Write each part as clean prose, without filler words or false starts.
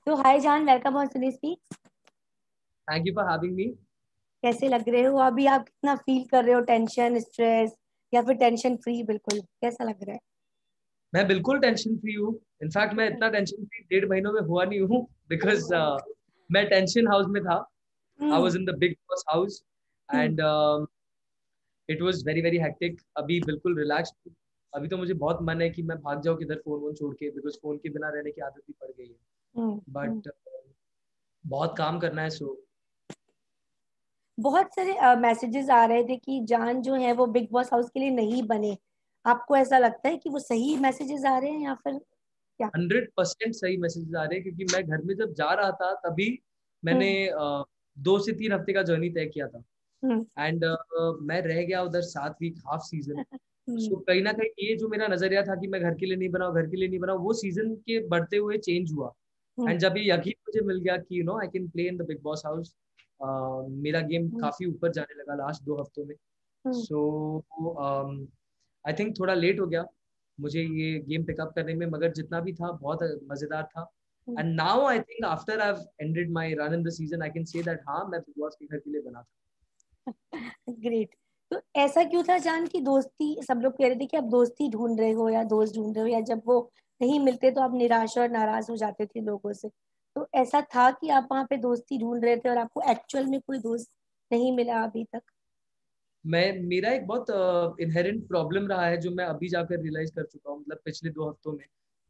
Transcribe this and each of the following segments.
तो हाय जान, welcome on सुनी speak. Thank you for having me. कैसे लग रहे हो अभी? आप कितना फील कर रहे हो? टेंशन, स्ट्रेस या फिर टेंशन फ्री? बिल्कुल कैसा लग रहा है? मैं बिल्कुल टेंशन फ्री हूँ। इनफैक्ट मैं इतना टेंशन फ्री 1.5 महीनों में हुआ नहीं हूँ बिकॉज मैं टेंशन हाउस में था। I hmm. Was in the big boss house hmm. And it was very very hectic. अभी बिल्कुल रिलैक्स। अभी तो मुझे बहुत मन है कि मैं भाग जाऊँ किधर फोन वोन छोड़ के, बिकॉज फोन के बिना रहने की आदत भी पड़ गई है। हम्म। हम्म। बट बहुत काम करना है सो। बहुत सारे मैसेजेस आ रहे थे कि जान जो है वो बिग बॉस हाउस के लिए नहीं बने। आपको ऐसा लगता है कि वो सही मैसेजेस आ रहे हैं या फिर क्या? 100% सही मैसेजेस आ रहे हैं, क्योंकि मैं घर में जब जा रहा था तभी मैंने हम्म। 2 से 3 हफ्ते का जर्नी तय किया था। हम्म। एंड मैं रह गया उधर 7 वीक, हाफ सीजन। हम्म। सो कहीं ना कहीं ये जो मेरा नजरिया था कि मैं घर के लिए नहीं बनाऊं, घर के लिए नहीं बनाऊं, वो सीजन के बढ़ते हुए चेंज हुआ। हम्म। एंड जब ये यकीन मुझे मिल गया कि I can play in the big boss house, मेरा गेम हम्म। काफी ऊपर जाने लगा लास्ट 2 हफ्तों में। हम्म। सो आई थिंक थोड़ा लेट हो गया मुझे ये गेम पिकअप करने में, मगर जितना भी था बहुत मजेदार था। Hmm. And now I think after I have ended my run in the season, I can say that हाँ, मैं बिग बॉस के घर के लिए बना था। ग्रेट। तो ऐसा क्यों था जान की दोस्ती, सब लोग कह रहे थे कि आप दोस्ती ढूंढ रहे हो या दोस्त ढूंढ रहे हो, या जब वो नहीं मिलते तो आप निराश और नाराज हो जाते थे लोगों से? तो ऐसा था कि आप वहां पे दोस्ती ढूंढ रहे थे और आपको एक्चुअल में कोई दोस्त नहीं मिला अभी तक? मैं मेरा एक बहुत इनहेरेंट प्रॉब्लम रहा है, जो मैं अभी जाकर रियलाइज कर चुका हूँ, मतलब पिछले 2 हफ्तों में,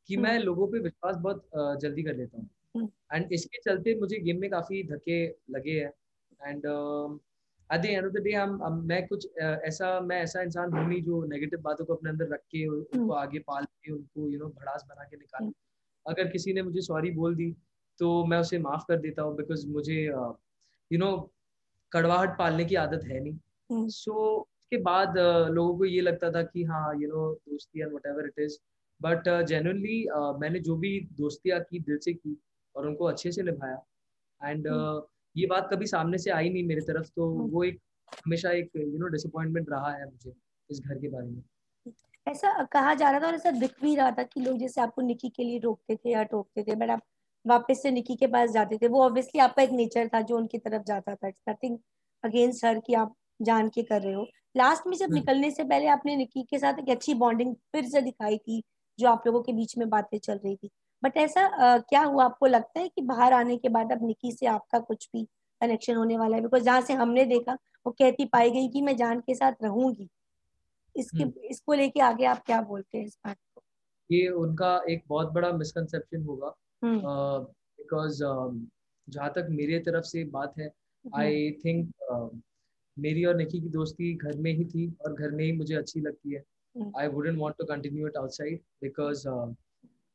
कि हम्म। मैं लोगों पे विश्वास बहुत जल्दी कर लेता हूँ। हम्म। एंड इसके चलते मुझे गेम में काफी धक्के लगे हैं। And at the end of the day हम मैं मैं ऐसा इंसान हूँ नहीं जो नेगेटिव बातों को अपने अंदर रख के हम्म। उनको आगे पाल के उनको भड़ास बना के हम्म। निकाले। अगर किसी ने मुझे सॉरी बोल दी तो मैं उसे माफ कर देता हूँ, बिकॉज मुझे कड़वाहट पालने की आदत है नहीं। हम्म। सो उसके बाद लोगों को ये लगता था कि हाँ दोस्ती and what ever it is. But genuinely मैंने जो भी दोस्तियाँ की दिल से की और उनको अच्छे से निभाया। एंड हम्म। ये बात कभी सामने से आई नहीं मेरी तरफ, तो हम्म। वो एक हमेशा एक डिसअपॉइंटमेंट रहा है मुझे इस घर के बारे में। ऐसा कहा जा रहा था और ऐसा दिख भी रहा था कि लोग जैसे आपको निकी के लिए रोकते थे या टोकते थे, बट आप वापस से निकी के पास जाते थे। वो ऑब्वियसली आपका एक नेचर था जो उनकी तरफ जाता था। इट्स नथिंग अगेंस्ट हर कि आप जान के कर रहे हो। लास्ट में जब हम्म। निकलने से पहले आपने निकी के साथ एक अच्छी बॉन्डिंग फिर से दिखाई थी, जो आप लोगों के बीच में बातें चल रही थी। बट ऐसा क्या हुआ? आपको लगता है कि बाहर आने के बाद अब निकी से आपका कुछ भी कनेक्शन होने वाला है? बिकॉज जहां से हमने देखा, वो कहती पाई गई कि मैं जान के साथ रहूंगी। इसके हम्म। इसको लेके आगे आप क्या बोलते हैं इस बात को? ये उनका एक बहुत बड़ा मिसकंसेप्शन होगा, हम्म। बिकॉज जहाँ तक मेरे तरफ से बात है, हम्म। आई थिंक मेरी और निकी की दोस्ती घर में ही थी और घर में ही मुझे अच्छी लगती है। Hmm. I wouldn't want to continue it outside, because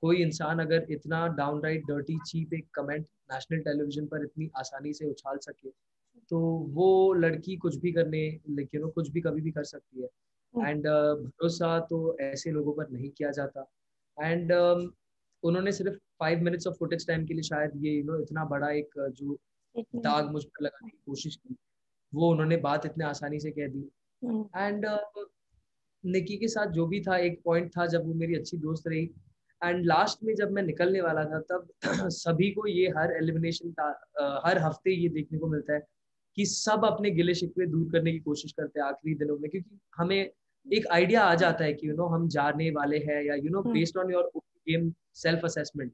कोई इंसान अगर इतना डाउनराइट डर्टी चीप एक कमेंट नेशनल टेलीविजन पर इतनी आसानी से उछाल सके, तो वो लड़की कुछ भी करने, लेकिन कुछ भी कभी भी कर सकती है। हम्म। एंड भरोसा तो ऐसे लोगों पर नहीं किया जाता। एंड उन्होंने सिर्फ 5 मिनट्स ऑफ फुटेज टाइम के लिए शायद ये इतना बड़ा एक जो statement दाग दी। मुझ पर लगाने की कोशिश की, वो उन्होंने बात इतने आसानी से कह दी। हम्म। एंड निकी के साथ जो भी था, एक पॉइंट था जब वो मेरी अच्छी दोस्त रही। एंड लास्ट में जब मैं निकलने वाला था तब सभी को ये हर एलिमिनेशन का हर हफ्ते ये देखने को मिलता है कि सब अपने गिले शिकवे दूर करने की कोशिश करते हैं आखिरी दिनों में, क्योंकि हमें एक आइडिया आ जाता है कि हम जाने वाले हैं, या hmm. Based on your game self assessment.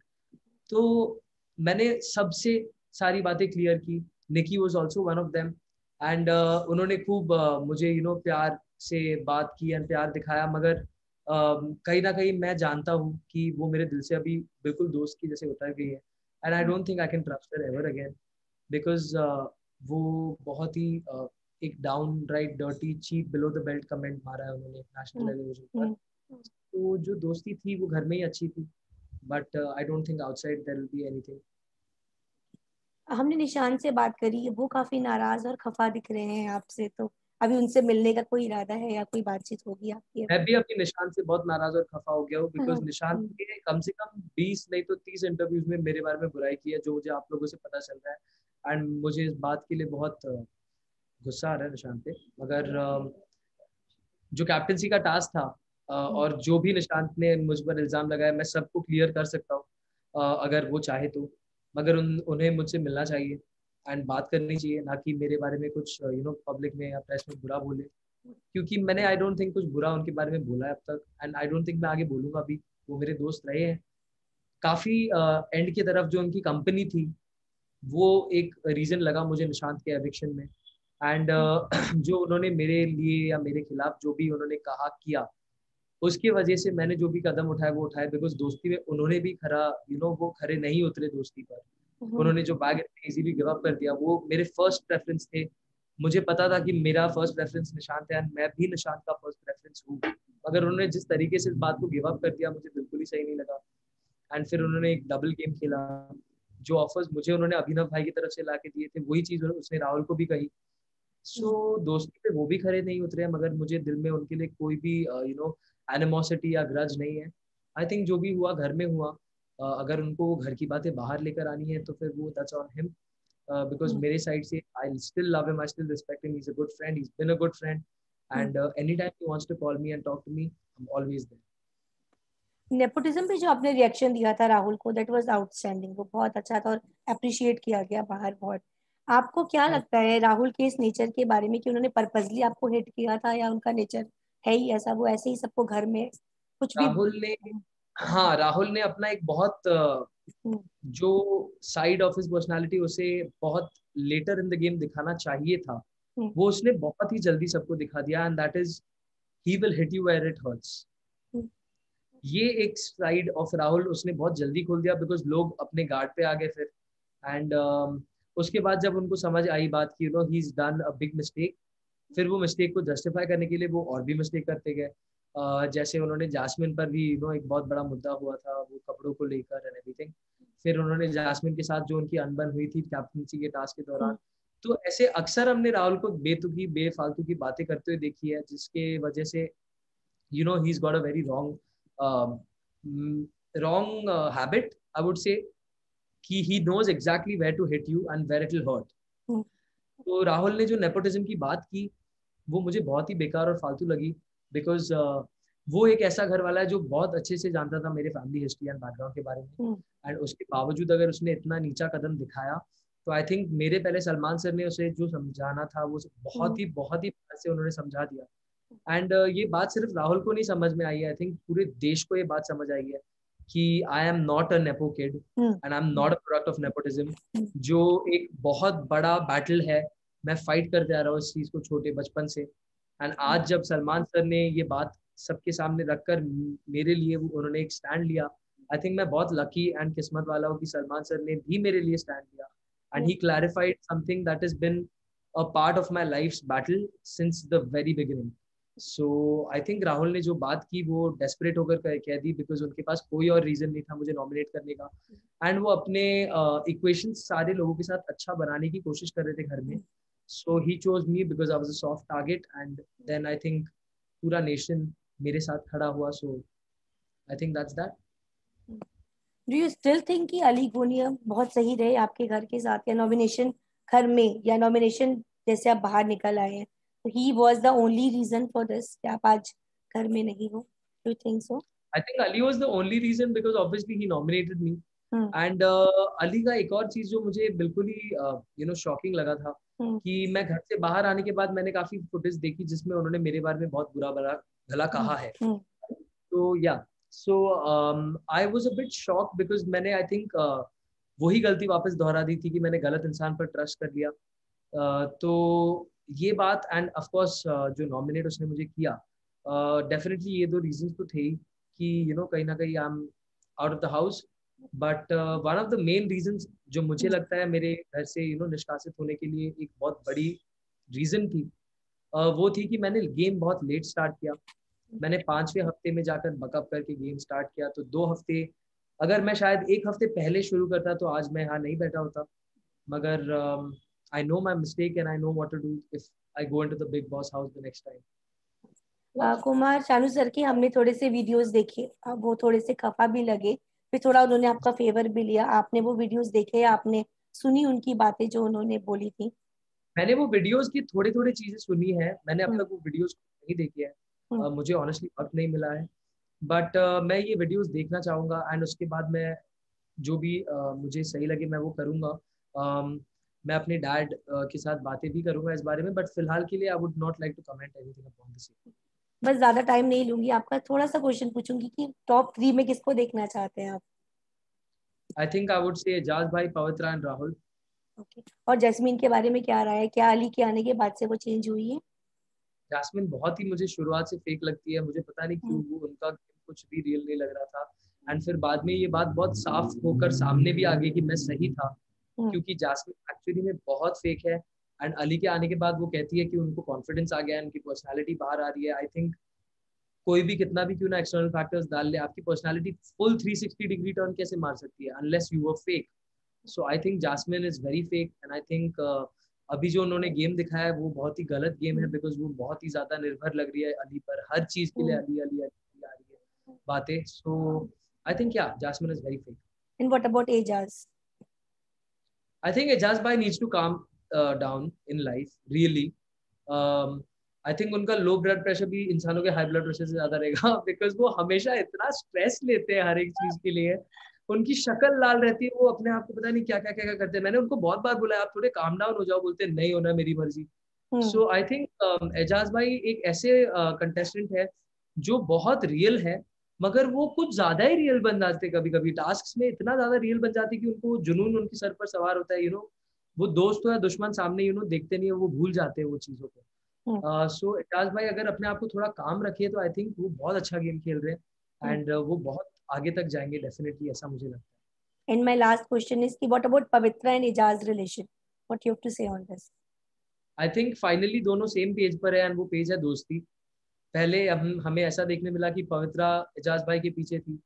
तो मैंने सबसे सारी बातें क्लियर की। Nikki was also one of them. And उन्होंने खूब मुझे प्यार से बात की एंड प्यार दिखाया, मगर कहीं ना कहीं मैं जानता हूँ कि वो मेरे दिल से अभी बिल्कुल दोस्त की जैसे उतर गई है। And I don't think I can trust her ever again, because वो बहुत ही एक down right dirty cheap below the belt comment मारा है उन्होंने नेशनल हम्म। टेलीविजन पर। हम्म। तो जो दोस्ती थी वो घर में ही अच्छी थी, but I don't think outside there will be anything. हमने निशान से बात करी, वो काफी नाराज और खफा दिख रहे हैं आपसे। तो अभी उनसे मिलने का कोई इरादा है या कोई बातचीत होगी आपकी मैं अभी? भी अपनी निशान से बहुत नाराज और खफा हो गया हूँ, बिकॉज हम्म। निशान हम्म। ने कम से कम 20 नहीं तो 30 इंटरव्यूज में मेरे बारे में बुराई की है, जो मुझे आप लोगों से पता चल रहा है। एंड मुझे इस बात के लिए बहुत गुस्सा आ रहा है निशान पे। मगर जो कैप्टनसी का टास्क था, हम्म। और जो भी निशांत ने मुझ पर इल्जाम लगाया, मैं सबको क्लियर कर सकता हूँ अगर वो चाहे तो। मगर उन्हें मुझसे मिलना चाहिए एंड बात करनी चाहिए, ना कि मेरे बारे में कुछ पब्लिक में या प्रेस में बुरा बोले, क्योंकि मैंने आई डोंट थिंक कुछ बुरा उनके बारे में बोला है अब तक, एंड आई डोंट थिंक मैं आगे बोलूंगा भी। वो मेरे दोस्त रहे हैं काफी। एंड की तरफ जो उनकी कंपनी थी वो एक रीजन लगा मुझे निशांत के एविक्शन में। एंड जो उन्होंने मेरे लिए या मेरे खिलाफ जो भी उन्होंने कहा किया, उसकी वजह से मैंने जो भी कदम उठाए वो उठाए, बिकॉज दोस्ती में उन्होंने भी खरा वो खरे नहीं उतरे दोस्ती पर। उन्होंने जो बैग इतने इजीली गिव अप कर दिया, वो मेरे फर्स्ट प्रेफरेंस थे। मुझे पता था कि मेरा फर्स्ट प्रेफरेंस निशांत है एंड मैं भी निशांत का फर्स्ट प्रेफरेंस हूँ, मगर उन्होंने जिस तरीके से इस बात को गिव अप कर दिया मुझे बिल्कुल ही सही नहीं लगा। एंड फिर उन्होंने एक डबल गेम खेला। जो ऑफर्स मुझे उन्होंने अभिनव भाई की तरफ से ला के दिए थे वही चीज उसने राहुल को भी कही। सो दोस्ती पे वो भी खरे नहीं उतरे हैं, मगर मुझे दिल में उनके लिए कोई भी एनिमोसिटी या ग्रज नहीं है। आई थिंक जो भी हुआ घर में हुआ। अगर उनको वो घर की बातें बाहर लेकर आनी है तो फिर वो दैट्स ऑन हिम, बिकॉज मेरे साइड से I still love him, I still respect him, he is a good friend, he is been a good friend, and any time he wants to call me and talk to me, I am always there. Nepotism पे जो आपने reaction दिया था राहुल को, that was outstanding, वो बहुत अच्छा था और अप्रिशिएट किया गया बाहर बहुत। आपको क्या लगता है राहुल के इस नेचर के बारे में कि उन्होंने पर्पसली आपको हिट किया था, या उनका नेचर है ही ऐसा, वो ऐसे ही सबको घर में कुछ भी। राहुल ने, हाँ राहुल ने अपना एक बहुत हम्म, जो साइड ऑफ हिज पर्सनालिटी उसे बहुत लेटर इन द गेम दिखाना चाहिए था, हम्म, वो उसने बहुत ही जल्दी सबको दिखा दिया, and that is he will hit you where it hurts. Hmm, ये एक साइड ऑफ राहुल उसने बहुत जल्दी खोल दिया, बिकॉज लोग अपने गार्ड पे आ गए फिर। एंड उसके बाद जब उनको समझ आई बात की he is done a big mistake, फिर वो मिस्टेक को जस्टिफाई करने के लिए वो और भी मिस्टेक करते गए। जैसे उन्होंने जासमिन पर भी एक बहुत बड़ा मुद्दा हुआ था वो कपड़ों को लेकर एंड एवरीथिंग। फिर उन्होंने जासमिन के साथ जो उनकी अनबन हुई थी कैप्टनसी के टास्क के दौरान। तो ऐसे अक्सर हमने राहुल को बेतुकी बेफालतू की बातें करते हुए देखी है, जिसके वजह से he is got a very wrong habit, I would say, कि he knows exactly where to hit you and where it will hurt. Hmm, तो राहुल ने जो नेपोटिज्म की बात की वो मुझे बहुत ही बेकार और फालतू लगी, बिकॉज वो एक ऐसा घर वाला है जो बहुत अच्छे से जानता था मेरे फैमिली हिस्ट्री एंड बैकग्राउंड के बारे में, हम्म, एंड उसके बावजूद अगर उसने इतना नीचा कदम दिखाया, तो आई थिंक मेरे पहले सलमान सर ने उसे जो समझाना था वो हम्म, बहुत ही प्यार से उन्होंने समझा दिया। एंड ये बात सिर्फ राहुल को नहीं समझ में आई है, आई थिंक पूरे देश को ये बात समझ आई है कि I am not a nepo kid hmm, and I am not a product of nepotism. Hmm, जो एक बहुत बड़ा बैटल है, मैं फाइट करते आ रहा हूँ इस चीज को छोटे बचपन से। एंड आज जब सलमान सर ने ये बात सबके सामने रखकर मेरे लिए उन्होंने एक स्टैंड लिया, आई थिंक मैं बहुत लकी एंड किस्मत वाला हूँ कि सलमान सर ने भी मेरे लिए स्टैंड लिया, and he clarified something that is been a part of my life battle since the very beginning. So I think Rahul ने जो बात की वो डेस्परेट होकर कह दी, बिकॉज उनके पास कोई और रीजन नहीं था मुझे नॉमिनेट करने का, एंड वो अपने इक्वेशन सारे लोगों के साथ अच्छा बनाने की कोशिश कर रहे थे घर में। So he chose me because I was a soft target, and then I think पूरा नेशन मेरे साथ खड़ा हुआ। So I think that's that. Do you still think कि अली गोनिया बहुत सही रहे आपके घर के साथ, या नॉमिनेशन घर में, या नॉमिनेशन जैसे आप बाहर निकल आए हैं तो he was the only reason for this कि आप आज घर में नहीं हो? Do you think so? I think Ali was the only reason because obviously he nominated me. Hmm, and Ali का एक और चीज जो मुझे बिल्कुल ही शॉकिंग लगा था, हम्म, कि मैं घर से बाहर आने के बाद मैंने काफी फुटेज देखी जिसमें उन्होंने मेरे बारे में बहुत बुरा भला भला हम्म, कहा है। हम्म, तो yeah, so I was a bit shock because मैंने आई थिंक वही गलती वापस दोहरा दी थी कि मैंने गलत इंसान पर ट्रस्ट कर लिया। तो ये बात, एंड ऑफ कोर्स जो नॉमिनेट उसने मुझे किया, डेफिनेटली ये दो रीजंस तो थे ही कि कहीं ना कहीं I am out of the house. But one of the main reasons जो मुझे लगता है मेरे घर से निष्कासित होने के लिए एक बहुत बड़ी रीजन थी, वो थी कि मैंने गेम बहुत लेट स्टार्ट किया। मैंने 5वें हफ्ते में जाकर बकअप करके गेम स्टार्ट किया, तो 2 हफ्ते, अगर मैं शायद एक हफ्ते पहले शुरू करता तो आज मैं यहाँ नहीं बैठा होता। मगर I know my mistake and I know what to do if I go into the big boss house the next time. Kumar Sanu sir के हमने थोड़े से वीडियोस देखे, अब वो थोड़े से खफा भी लगे, फिर थोड़ा उन्होंने आपका फेवर भी लिया। आपने वो वीडियोस देखे, आपने सुनी उनकी बातें जो उन्होंने बोली थी? मैंने वो वीडियोस की थोड़ी थोड़ी चीजें सुनी है, मैंने अब हम्म, तक वो वीडियोस नहीं देखी है। हम्म, मुझे ऑनेस्टली वक्त नहीं मिला है, बट मैं ये वीडियोस देखना चाहूंगा एंड उसके बाद मैं जो भी मुझे सही लगे मैं वो करूँगा। मैं अपने डैड के साथ बातें भी करूंगा इस बारे में, बट फिलहाल के लिए I would not like to comment anything upon this. बस ज्यादा टाइम नहीं लूंगी आपका, थोड़ा सा क्वेश्चन पूछूंगी कि टॉप 3 में किसको देखना चाहते हैं आप? आई थिंक आई वुड से एजाज भाई, पवित्रा एंड राहुल। ओके। और जैस्मीन के बारे में क्या रहा है, क्या अली के आने के बाद से वो चेंज हुई है? जैस्मिन बहुत ही मुझे शुरुआत से फेक लगती है, मुझे पता नहीं क्यों हम्म। वो उनका कुछ भी रियल नहीं लग रहा था। एंड फिर बाद में ये बात बहुत साफ होकर सामने भी आ गई कि मैं सही था, हम्म। क्योंकि जैस्मिन एक्चुअली में बहुत फेक है। एंड अली के आने के बाद वो कहती है कि उनको कॉन्फिडेंस आ गया है, उनकी पर्सनैलिटी बाहर आ रही है। आई थिंक कोई भी कितना भी क्यों ना एक्सटर्नल फैक्टर्स डाल ले, आपकी पर्सनैलिटी फुल 360 डिग्री टर्न कैसे मार सकती है unless you were fake. So I think jasmine is very fake and I think अभी जो उन्होंने गेम दिखाया है वो बहुत ही गलत गेम है, बिकॉज वो बहुत ही ज्यादा निर्भर लग रही है अली पर, हर चीज के लिए अली अली अली आ रही है बातें। So I think yeah Jasmin is very fake. And what about Eijaz? I think Eijaz भाई needs to calm down in life really. I think उनका लो ब्लड प्रेशर भी इंसानों के हाई ब्लड प्रेशर से ज्यादा रहेगा बिकॉज वो हमेशा इतना स्ट्रेस लेते हैं हर एक चीज के लिए। उनकी शक्ल लाल रहती है, वो अपने आप को पता नहीं क्या क्या क्या क्या करते हैं। मैंने उनको बहुत बार बोला आप थोड़े काम डाउन हो जाओ, बोलते नहीं होना मेरी मर्जी। हम्म। सो आई थिंक एजाज भाई एक ऐसे कंटेस्टेंट है जो बहुत रियल है, मगर वो कुछ ज्यादा ही रियल बन जाते कभी कभी टास्क में, इतना ज्यादा रियल बन जाते कि उनको जुनून उनके सर पर सवार होता है। वो दोस्त हो या दुश्मन सामने देखते नहीं है, वो भूल जाते हैं वो चीजों को। हम्म। सो एजाज भाई अगर अपने आप को थोड़ा काम रखे तो आई थिंक वो बहुत अच्छा गेम खेल रहे हैं एंड वो बहुत आगे तक जाएंगे डेफिनेटली, ऐसा मुझे लगता है। And my last question is कि what about Pavitra and Ijaz relation? What you have to say on this? I think finally दोनों सेम पेज पर है एंड वो पेज है दोस्ती। पहले हम हमें ऐसा देखने मिला कि पवित्रा एजाज भाई के पीछे थी,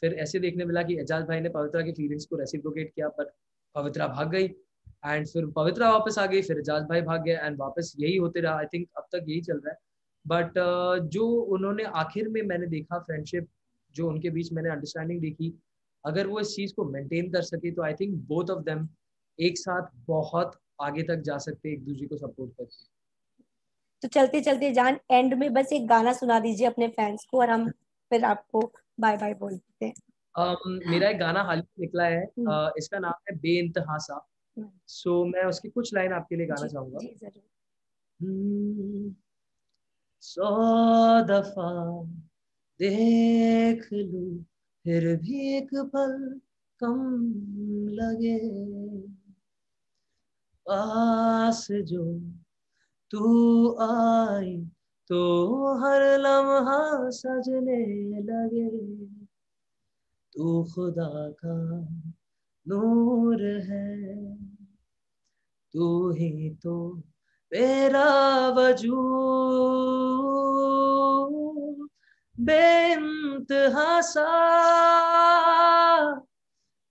फिर ऐसे देखने मिला कि एजाज भाई ने पवित्रा की फीलिंग्स को रेसिप्रोकेट किया, पर पवित्रा भाग गई। एंड फिर पवित्रा वापस आ गई, फिर एजाज भाई भाग गया एंड वापस यही होते रहा। आई थिंक अब तक यही चल रहा है। बट जो उन्होंने आखिर में मैंने देखा फ्रेंडशिप जो उनके बीच मैंने अंडरस्टैंडिंग देखी, अगर वो इस चीज को मेंटेन कर सके तो I think both of them एक साथ बहुत आगे तक जा सकते, एक दूसरे को सपोर्ट करके। तो चलते चलते जान, एंड में बस एक गाना सुना दीजिए अपने फैंस को और हम फिर आपको बाय बाय बोल देते हैं। मेरा एक गाना हाल ही निकला है, हम्म। इसका नाम है बेइंतहा सा। हम्म। सो मैं उसकी कुछ लाइन आपके लिए गाना जी चाहूंगा। जी जरूर। हम्म, 100 दफा देख लूं फिर भी एक पल कम लगे, पास जो तू आई तो हर लम्हा सजने लगे, तू खुदा का नूर है, तू ही तो मेरा वजूद, बेइंतहा सा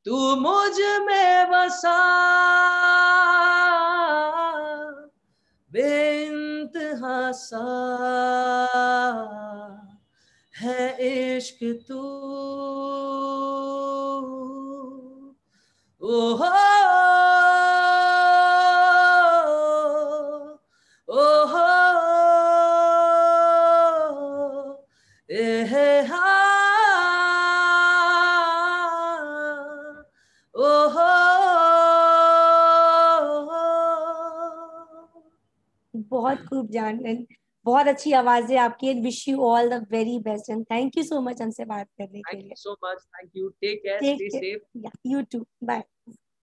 तू मुझ में बसा, बेइंतहा सा है इश्क तू। ओ हो ओ हो ए हे हा ओ हो। बहुत खूब जान, बहुत अच्छी आवाज है आपकी। And wish you all the very best and thank you so much हमसे बात करने के थैंक लिए। You so much, thank you, take care, take stay safe. Care, you too, bye.